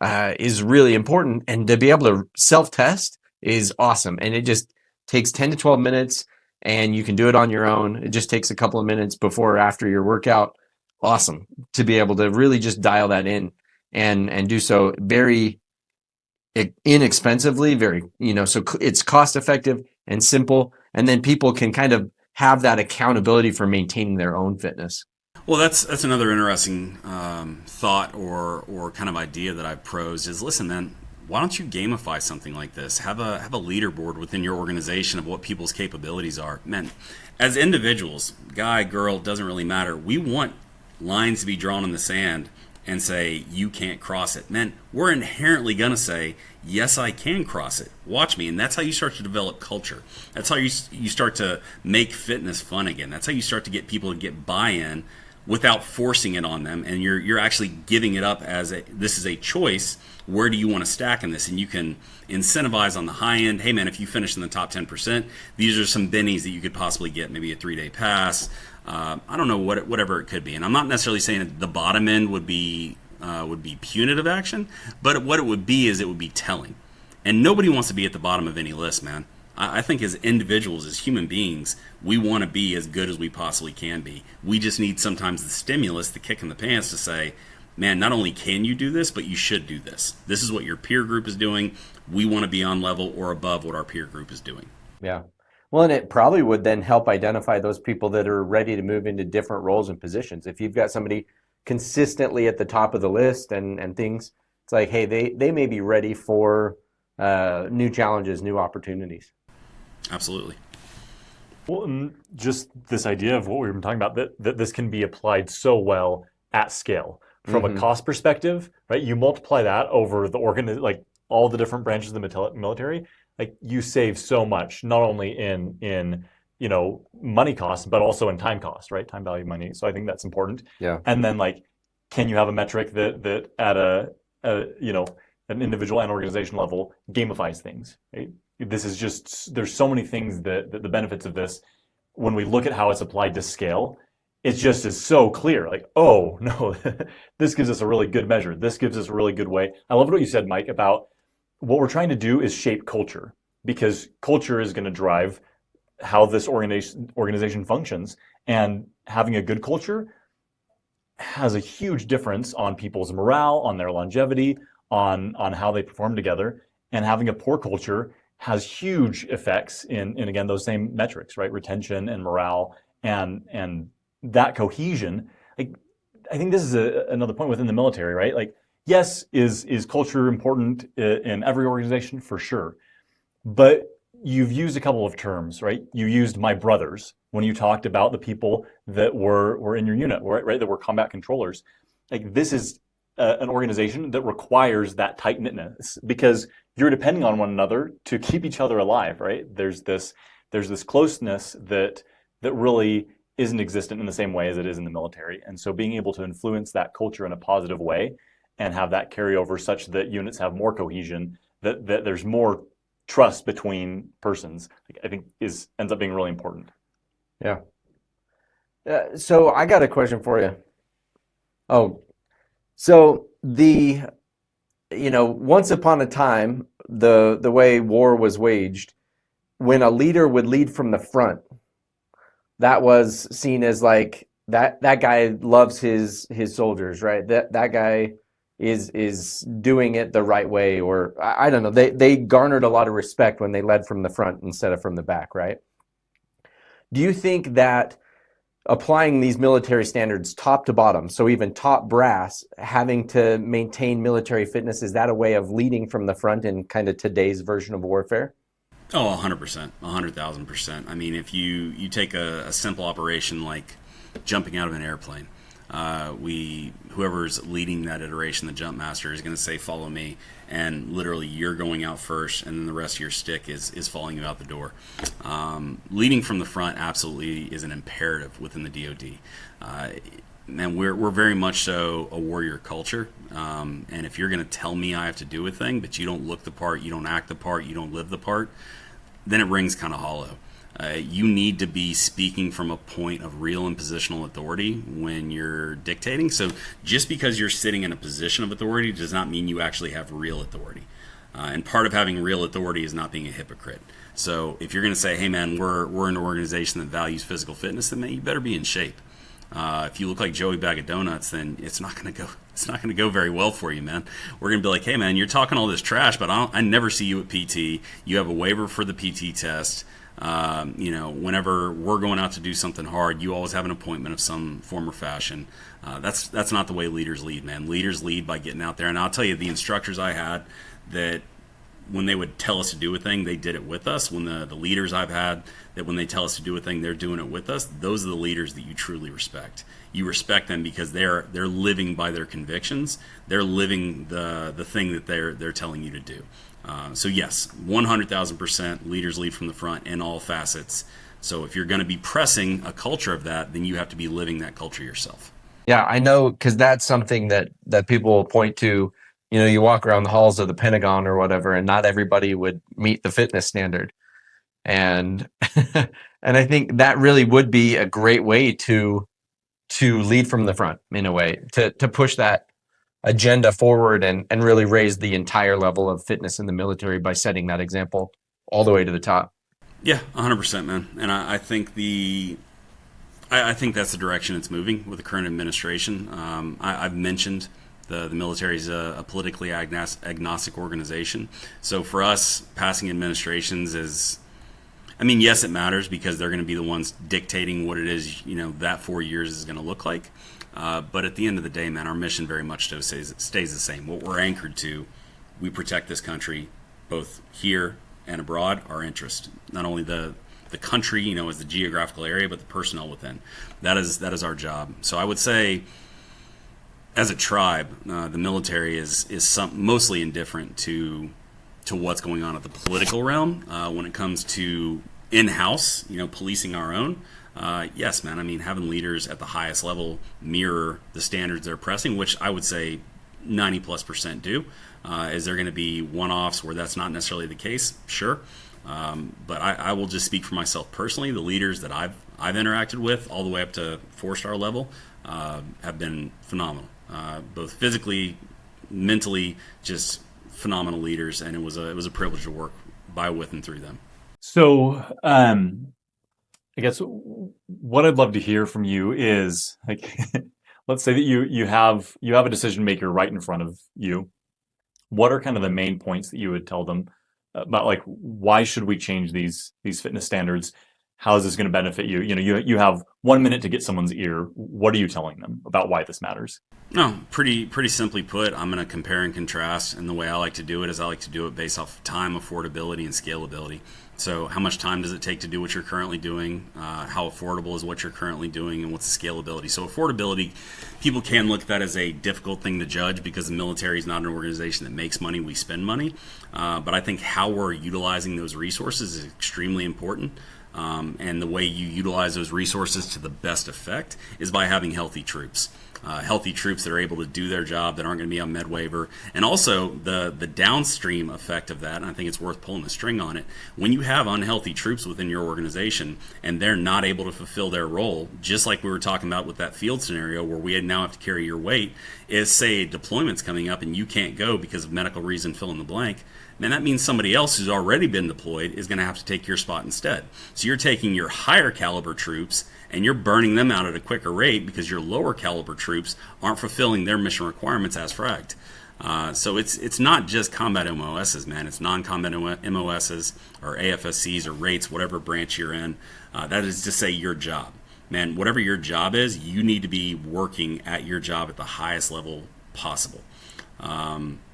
is really important. And to be able to self-test is awesome. And it just takes 10 to 12 minutes and you can do it on your own. It just takes a couple of minutes before or after your workout. Awesome to be able to really just dial that in and do so very inexpensively, so it's cost effective and simple. And then people can kind of have that accountability for maintaining their own fitness. Well, that's another interesting thought or kind of idea that I've prosed is, listen, man, why don't you gamify something like this? Have a leaderboard within your organization of what people's capabilities are. Man, as individuals, guy, girl, doesn't really matter. We want lines to be drawn in the sand and say, you can't cross it. Man, we're inherently going to say, yes, I can cross it. Watch me. And that's how you start to develop culture. That's how you start to make fitness fun again. That's how you start to get people to get buy-in without forcing it on them. And you're actually giving it up as this is a choice. Where do you want to stack in this? And you can incentivize on the high end. Hey, man, if you finish in the top 10%, these are some bennies that you could possibly get, maybe a 3-day pass. I don't know, whatever it could be. And I'm not necessarily saying that the bottom end would be punitive action, but what it would be is it would be telling. And nobody wants to be at the bottom of any list, man. I think as individuals, as human beings, we want to be as good as we possibly can be. We just need sometimes the stimulus, the kick in the pants to say, man, not only can you do this, but you should do this. This is what your peer group is doing. We want to be on level or above what our peer group is doing. Yeah. Well, and it probably would then help identify those people that are ready to move into different roles and positions. If you've got somebody consistently at the top of the list and things, it's like, hey, they may be ready for new challenges, new opportunities. Absolutely. Well, and just this idea of what we've been talking about, that this can be applied so well at scale. From a cost perspective, right? You multiply that over the all the different branches of the military, like you save so much, not only in money costs, but also in time costs, right? Time value of money. So I think that's important. Yeah. And then can you have a metric that at an individual and organization level gamifies things, right? This is just, there's so many things that the benefits of this, when we look at how it's applied to scale, it just is so clear. Like, oh no, this gives us a really good measure. This gives us a really good way. I love what you said, Mike, about what we're trying to do is shape culture, because culture is going to drive how this organization functions. And having a good culture has a huge difference on people's morale, on their longevity, on how they perform together. And having a poor culture has huge effects in again, those same metrics, right? Retention and morale and that cohesion. Like, I think this is another point within the military, right? Like, yes, is culture important in every organization? For sure. But you've used a couple of terms, right? You used my brothers when you talked about the people that were in your unit, right? That were combat controllers. Like, this is an organization that requires that tight-knitness, because you're depending on one another to keep each other alive, right? There's this closeness that really isn't existent in the same way as it is in the military. And so being able to influence that culture in a positive way and have that carry over such that units have more cohesion, that there's more trust between persons, I think ends up being really important. Yeah. So I got a question for you. Oh, so once upon a time, the way war was waged, when a leader would lead from the front, that was seen as like that guy loves his soldiers, right? That guy is doing it the right way, or I don't know. They garnered a lot of respect when they led from the front instead of from the back, right? Do you think that applying these military standards top to bottom, so even top brass, having to maintain military fitness, is that a way of leading from the front in kind of today's version of warfare? Oh, 100%, 100,000%. I mean, if you take a simple operation like jumping out of an airplane, Whoever's leading that iteration, the jump master, is going to say, follow me. And literally you're going out first, and then the rest of your stick is following you out the door. Leading from the front absolutely is an imperative within the DoD. And we're very much so a warrior culture. And if you're going to tell me I have to do a thing, but you don't look the part, you don't act the part, you don't live the part, then it rings kind of hollow. You need to be speaking from a point of real and positional authority when you're dictating. So just because you're sitting in a position of authority does not mean you actually have real authority. And part of having real authority is not being a hypocrite. So if you're going to say, hey man, we're an organization that values physical fitness, then man, you better be in shape. If you look like Joey Bag of Donuts, then it's not going to go very well for you, man. We're going to be like, hey man, you're talking all this trash, but I never see you at PT. You have a waiver for the PT test. Whenever we're going out to do something hard, you always have an appointment of some form or fashion. That's not the way leaders lead, man. Leaders lead by getting out there. And I'll tell you, the instructors I had that when they would tell us to do a thing, they did it with us. When the leaders I've had that when they tell us to do a thing, they're doing it with us. Those are the leaders that you truly respect. You respect them because they're living by their convictions. They're living the thing that they're telling you to do. So yes, 100,000% leaders lead from the front in all facets. So if you're going to be pressing a culture of that, then you have to be living that culture yourself. Yeah, I know, because that's something that people will point to. You walk around the halls of the Pentagon or whatever, and not everybody would meet the fitness standard. And and I think that really would be a great way to lead from the front, in a way, to push that agenda forward and really raise the entire level of fitness in the military by setting that example all the way to the top. Yeah, 100%, man. And I think I think that's the direction it's moving with the current administration. I've mentioned the military is a politically agnostic organization. So for us, passing administrations yes, it matters because they're going to be the ones dictating what it is, that 4 years is going to look like. But at the end of the day, man, our mission very much so stays the same. What we're anchored to, we protect this country, both here and abroad, our interest. Not only the country, as the geographical area, but the personnel within. That is our job. So I would say, as a tribe, the military is mostly indifferent to what's going on at the political realm when it comes to in-house, policing our own. Yes, man. Having leaders at the highest level mirror the standards they're pressing, which I would say 90+% do. Is there going to be one-offs where that's not necessarily the case? Sure. But I will just speak for myself personally. The leaders that I've interacted with, all the way up to 4-star level, have been phenomenal. Both physically, mentally, just phenomenal leaders, and it was a privilege to work by, with, and through them. So, I guess what I'd love to hear from you is, like, let's say that you have a decision maker right in front of you. What are kind of the main points that you would tell them about, like, why should we change these fitness standards? How is this going to benefit you? You have 1 minute to get someone's ear. What are you telling them about why this matters? No, pretty simply put, I'm going to compare and contrast, and the way I like to do it is I like to do it based off time, affordability, and scalability. So how much time does it take to do what you're currently doing? How affordable is what you're currently doing, and what's the scalability? So affordability, people can look at that as a difficult thing to judge because the military is not an organization that makes money, we spend money. But I think how we're utilizing those resources is extremely important. And the way you utilize those resources to the best effect is by having healthy troops. Healthy troops that are able to do their job, that aren't going to be on med waiver, and also the downstream effect of that, and I think it's worth pulling the string on it, when you have unhealthy troops within your organization and they're not able to fulfill their role, just like we were talking about with that field scenario where we now have to carry your weight, is say a deployment's coming up and you can't go because of medical reason, fill in the blank, man, that means somebody else who's already been deployed is going to have to take your spot instead. So you're taking your higher caliber troops and you're burning them out at a quicker rate because your lower caliber troops aren't fulfilling their mission requirements as fragged. So it's not just combat MOSs, man. It's non-combat MOSs or AFSCs or rates, whatever branch you're in. That is to say your job. Man, whatever your job is, you need to be working at your job at the highest level possible.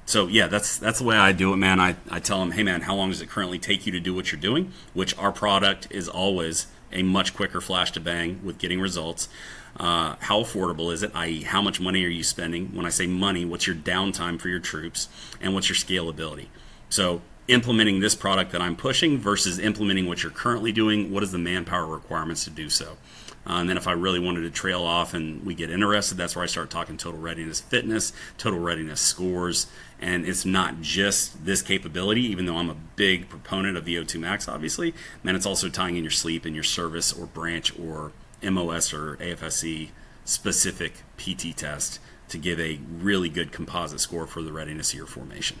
So yeah, that's the way I do it, man. I tell them, hey man, how long does it currently take you to do what you're doing? Which our product is always a much quicker flash to bang with getting results. How affordable is it, i.e. how much money are you spending? When I say money, what's your downtime for your troops, and what's your scalability? So implementing this product that I'm pushing versus implementing what you're currently doing, what is the manpower requirements to do so? And then if I really wanted to trail off and we get interested, that's where I start talking total readiness fitness, total readiness scores. And it's not just this capability, even though I'm a big proponent of VO2 max, obviously. Man, it's also tying in your sleep and your service or branch or MOS or AFSC specific PT test to give a really good composite score for the readiness of your formation.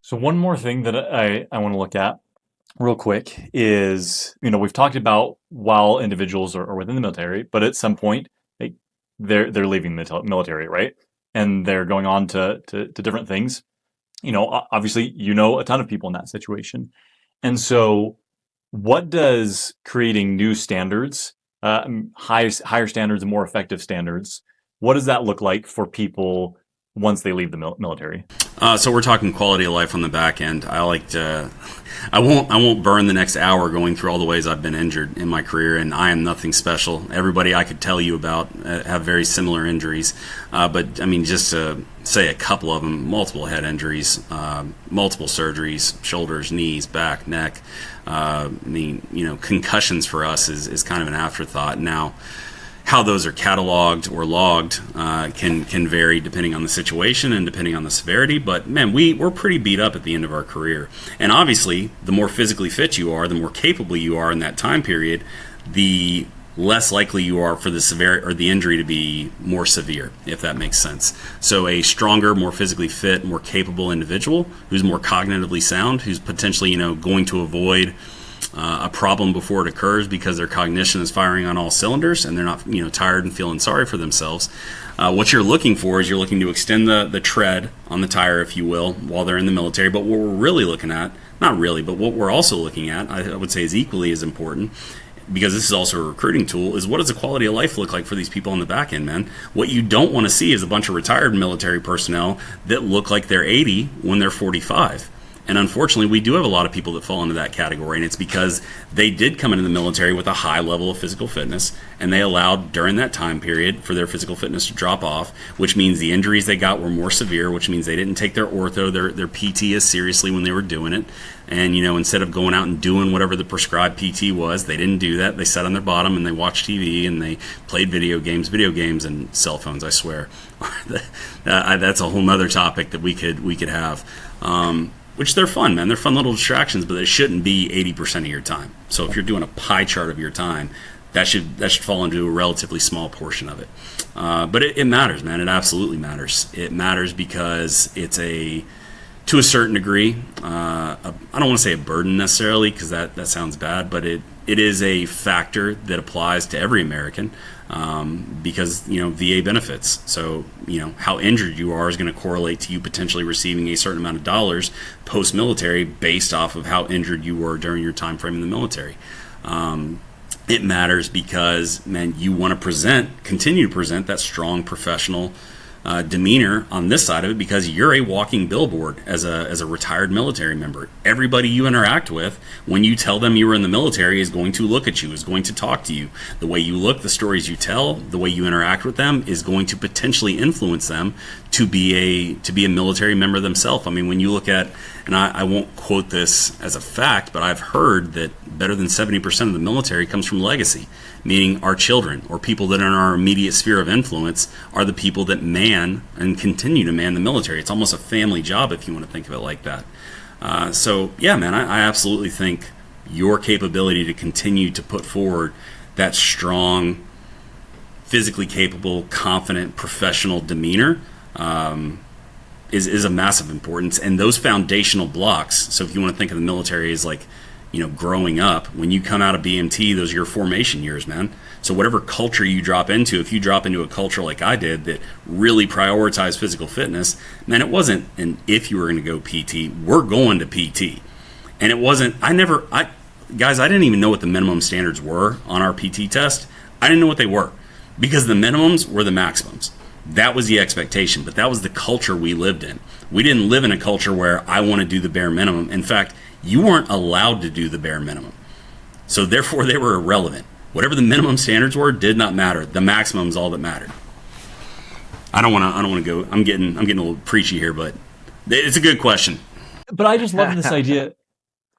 So one more thing that I want to look at real quick is, we've talked about while individuals are within the military, but at some point they're leaving the military, right? And they're going on to different things. Obviously, a ton of people in that situation. And so what does creating new standards, higher standards and more effective standards, what does that look like for people once they leave the military? So we're talking quality of life on the back end. I won't burn the next hour going through all the ways I've been injured in my career, and I am nothing special. Everybody I could tell you about have very similar injuries. But I mean, just to say a couple of them: multiple head injuries, multiple surgeries, shoulders, knees, back, neck. Concussions for us is kind of an afterthought now. How those are cataloged or logged can vary depending on the situation and depending on the severity. But man, we're pretty beat up at the end of our career. And obviously, the more physically fit you are, the more capable you are in that time period, the less likely you are for the severity or the injury to be more severe, if that makes sense. So a stronger, more physically fit, more capable individual who's more cognitively sound, who's potentially going to avoid a problem before it occurs because their cognition is firing on all cylinders and they're not tired and feeling sorry for themselves. What you're looking for is you're looking to extend the tread on the tire, if you will, while they're in the military. But what we're really looking at, not really, but what we're also looking at, I would say is equally as important, because this is also a recruiting tool, is what does the quality of life look like for these people on the back end, man? What you don't want to see is a bunch of retired military personnel that look like they're 80 when they're 45. And unfortunately, we do have a lot of people that fall into that category, and it's because they did come into the military with a high level of physical fitness, and they allowed during that time period for their physical fitness to drop off, which means the injuries they got were more severe, which means they didn't take their ortho, their PT as seriously when they were doing it. And, instead of going out and doing whatever the prescribed PT was, they didn't do that. They sat on their bottom and they watched TV and they played video games and cell phones, I swear. That's a whole nother topic that we could have. Which they're fun, man. They're fun little distractions, but they shouldn't be 80% of your time. So if you're doing a pie chart of your time, that should fall into a relatively small portion of it. But it matters, man. It absolutely matters. It matters because it's to a certain degree, I don't want to say a burden necessarily because that sounds bad, but it is a factor that applies to every American. Because VA benefits. So how injured you are is going to correlate to you potentially receiving a certain amount of dollars post-military based off of how injured you were during your time frame in the military. It matters because, man, you want to continue to present that strong professional demeanor on this side of it because you're a walking billboard as a retired military member. Everybody you interact with, when you tell them you were in the military, is going to look at you, is going to talk to you. The way you look, the stories you tell, the way you interact with them is going to potentially influence them to be a military member themselves. I mean, when you look at, and I won't quote this as a fact, but I've heard that better than 70% of the military comes from legacy, meaning our children or people that are in our immediate sphere of influence are the people that man and continue to man the military. It's almost a family job if you want to think of it like that. So yeah, man, I absolutely think your capability to continue to put forward that strong, physically capable, confident, professional demeanor is a massive importance. And those foundational blocks, so if you want to think of the military as like, growing up, when you come out of BMT, those are your formation years, man. So whatever culture you drop into, if you drop into a culture like I did that really prioritized physical fitness, man, it wasn't an if you were going to go PT, we're going to PT. And it wasn't, guys, I didn't even know what the minimum standards were on our PT test. I didn't know what they were because the minimums were the maximums. That was the expectation, but that was the culture we lived in. We didn't live in a culture where I want to do the bare minimum. In fact, you weren't allowed to do the bare minimum. So therefore they were irrelevant. Whatever the minimum standards were did not matter. The maximum is all that mattered. I don't want to go. I'm getting a little preachy here, but it's a good question. But I just love this idea.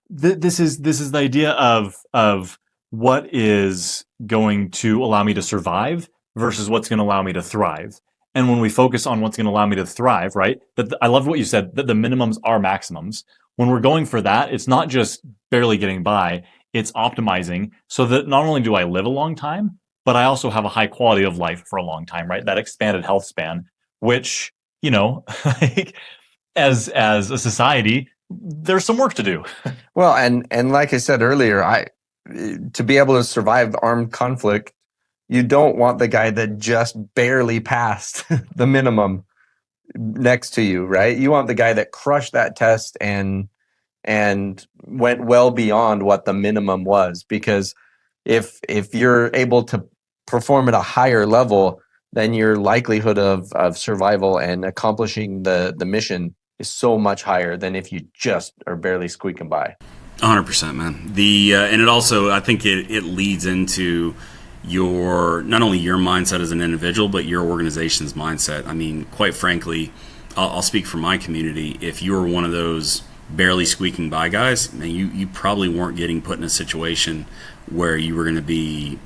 This is the idea of what is going to allow me to survive versus what's going to allow me to thrive. And when we focus on what's going to allow me to thrive, right? I love what you said, that the minimums are maximums. When we're going for that, it's not just barely getting by, it's optimizing so that not only do I live a long time, but I also have a high quality of life for a long time, right? That expanded health span, which, like, as a society, there's some work to do. Well, and like I said earlier, to be able to survive armed conflict, you don't want the guy that just barely passed the minimum next to you, right? You want the guy that crushed that test and went well beyond what the minimum was, because if you're able to perform at a higher level, then your likelihood of survival and accomplishing the mission is so much higher than if you just are barely squeaking by. 100%, man. And it also, I think it leads into not only your mindset as an individual, but your organization's mindset. I mean, quite frankly, I'll speak for my community. If you were one of those barely squeaking by guys, man, you probably weren't getting put in a situation where you're going to be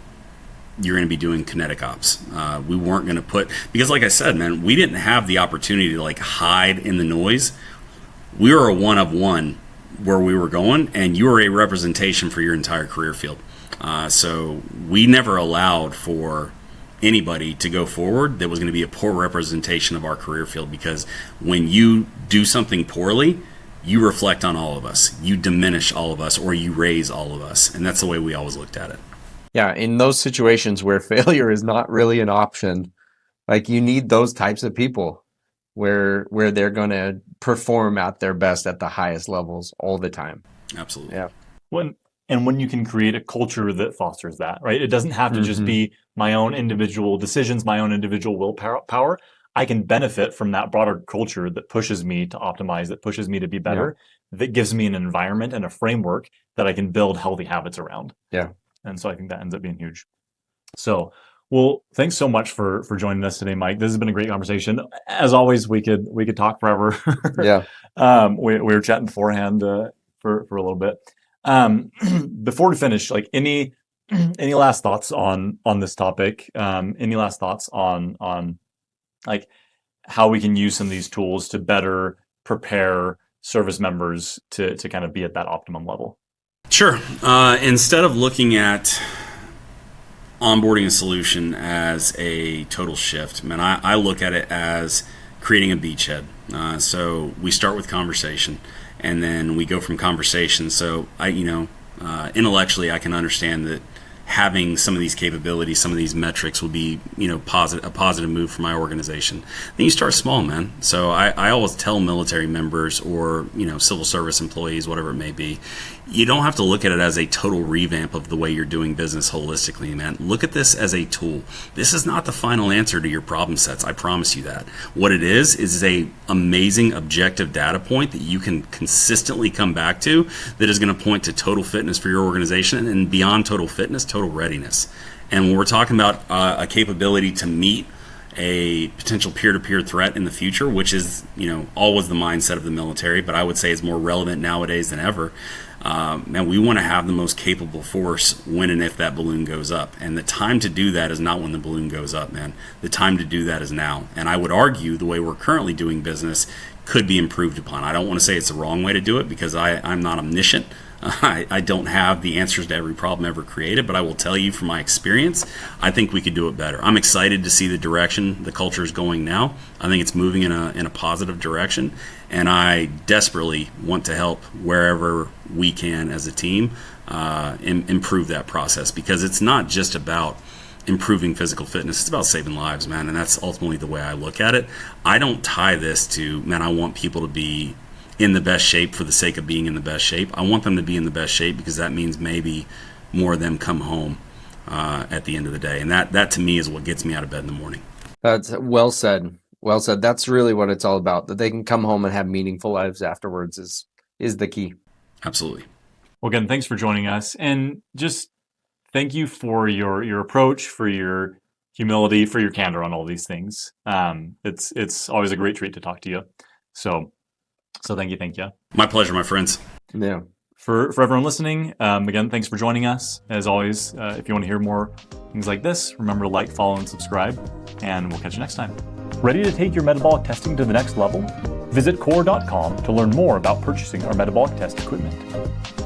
doing kinetic ops. We weren't going to because like I said, man, we didn't have the opportunity to like hide in the noise. We were a one of one where we were going, and you were a representation for your entire career field. So we never allowed for anybody to go forward that was going to be a poor representation of our career field, because when you do something poorly, you reflect on all of us. You diminish all of us, or you raise all of us. And that's the way we always looked at it. Yeah, in those situations where failure is not really an option, like, you need those types of people where they're going to perform at their best at the highest levels all the time. Absolutely. Yeah. When you can create a culture that fosters that, right? It doesn't have to just be my own individual decisions, my own individual willpower. I can benefit from that broader culture that pushes me to optimize, that pushes me to be better, that gives me an environment and a framework that I can build healthy habits around. Yeah. And so I think that ends up being huge. So, well, thanks so much for joining us today, Mike. This has been a great conversation. As always, we could talk forever. Yeah. We were chatting beforehand for a little bit. Before we finish, like, any last thoughts on this topic? Any last thoughts on like how we can use some of these tools to better prepare service members to kind of be at that optimum level? Sure. Instead of looking at onboarding a solution as a total shift, man, I look at it as creating a beachhead. So we start with conversation, and then we go from conversation. So intellectually, I can understand that having some of these capabilities, some of these metrics will be, a positive move for my organization. Then you start small, man. So I always tell military members or, civil service employees, whatever it may be, you don't have to look at it as a total revamp of the way you're doing business holistically, man. Look at this as a tool. This is not the final answer to your problem sets. I promise you that. What it is a amazing objective data point that you can consistently come back to, that is going to point to total fitness for your organization, and beyond total fitness, total readiness. And when we're talking about a capability to meet a potential peer-to-peer threat in the future, which is, always the mindset of the military, but I would say is more relevant nowadays than ever. Man, we want to have the most capable force when and if that balloon goes up. And the time to do that is not when the balloon goes up, man. The time to do that is now. And I would argue the way we're currently doing business could be improved upon. I don't want to say it's the wrong way to do it, because I'm not omniscient. I don't have the answers to every problem ever created, but I will tell you from my experience, I think we could do it better. I'm excited to see the direction the culture is going now. I think it's moving in a positive direction, and I desperately want to help wherever we can as a team improve that process, because it's not just about improving physical fitness. It's about saving lives, man, and that's ultimately the way I look at it. I don't tie this to, man, I want people to be in the best shape for the sake of being in the best shape. I want them to be in the best shape because that means maybe more of them come home at the end of the day. And that to me is what gets me out of bed in the morning. That's well said. Well said. That's really what it's all about. That they can come home and have meaningful lives afterwards is the key. Absolutely. Well, again, thanks for joining us. And just thank you for your approach, for your humility, for your candor on all these things. It's always a great treat to talk to you. So thank you. My pleasure, my friends. Yeah. For everyone listening, again, thanks for joining us. As always, if you want to hear more things like this, remember to like, follow, and subscribe, and we'll catch you next time. Ready to take your metabolic testing to the next level? Visit KORR.com to learn more about purchasing our metabolic test equipment.